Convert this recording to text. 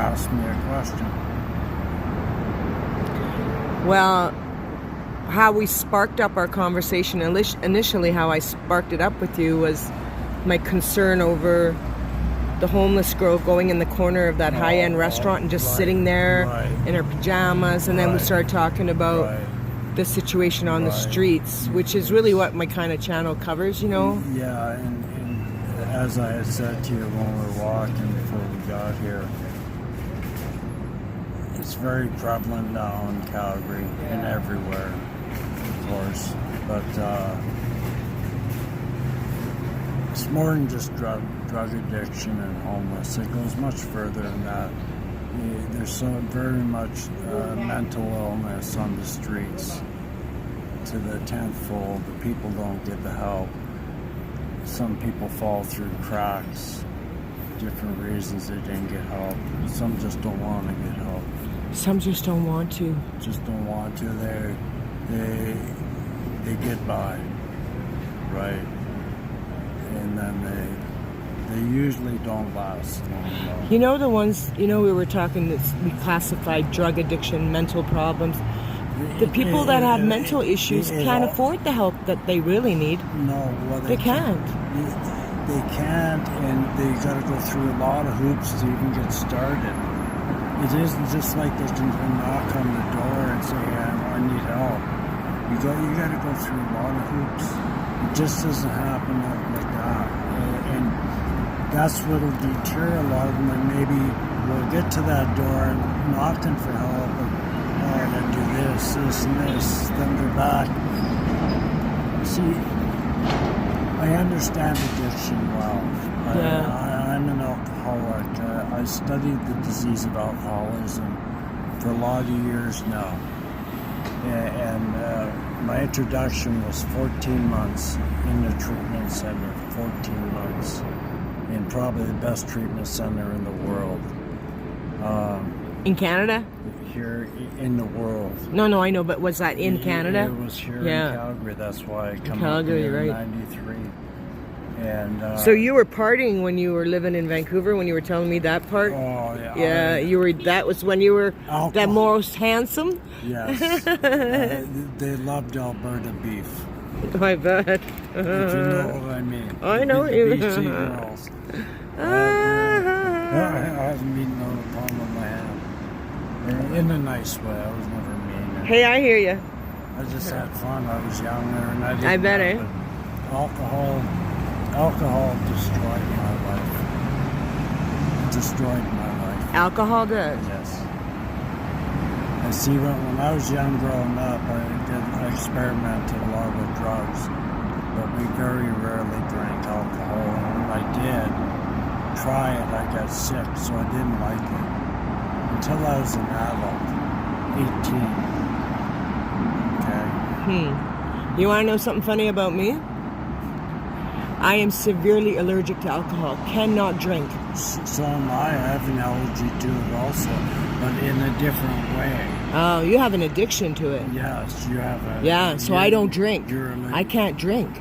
ask me a question. Well, how we sparked up our conversation initially, how I sparked it up with you was my concern over the homeless girl going in the corner of that high-end restaurant and just sitting there in her pajamas, and then we started talking about the situation on the streets, which is really what my kind of channel covers, you know? Yeah, and as I had said to you when we were walking before we got here, it's very prevalent now in Calgary and everywhere, of course, but it's more than just drug addiction and homeless. It goes much further than that. There's so very much mental illness on the streets to the tenfold. The people don't get the help. Some people fall through cracks, different reasons they didn't get help. Some just don't want to get help. Some just don't want to. Just don't want to. They get by, right? And then they usually don't last long. You know the ones, we were talking that we classified drug addiction, mental problems. The people that have mental issues can't afford the help that they really need. No, well, they can't. They can't, and they got to go through a lot of hoops to even get started. It isn't just like they can knock on the door and say, I need help. You got to go through a lot of hoops. It just doesn't happen like that. And that's what'll deter a lot of them, and maybe we'll get to that door knocking for help, and I gotta do this, and this, then they're back. See, I understand addiction well. I'm an alcoholic. I studied the disease of alcoholism for a lot of years now. And my introduction was 14 months in the treatment center, 14 months. In probably the best treatment center in the world. In Canada? Here in the world. No, I know, but was that in Canada? It was here in Calgary. That's why I come up Calgary, here in right. '93. And so you were partying when you were living in Vancouver, when you were telling me that part? Oh yeah. Yeah, you were. That was when you were the most handsome. Yes. They loved Alberta beef. I bet. If you know what I mean. I know the you. BC girls. I haven't been known upon with my hand. In a nice way. I was never mean. Hey, I hear you. I just had fun. I was younger, and I didn't. I bet, eh? Alcohol destroyed my life. It destroyed my life. Alcohol does. Yes. I see. When I was young, growing up, I experimented a lot with drugs, but we very rarely drank alcohol. And when I did try it, I got sick, so I didn't like it until I was an adult, 18. Okay. You want to know something funny about me? I am severely allergic to alcohol. Cannot drink. So am I. I have an allergy to it also, but in a different way. Oh, you have an addiction to it. Yes, you have a... Yeah, so I don't drink. You're allergic. I can't drink.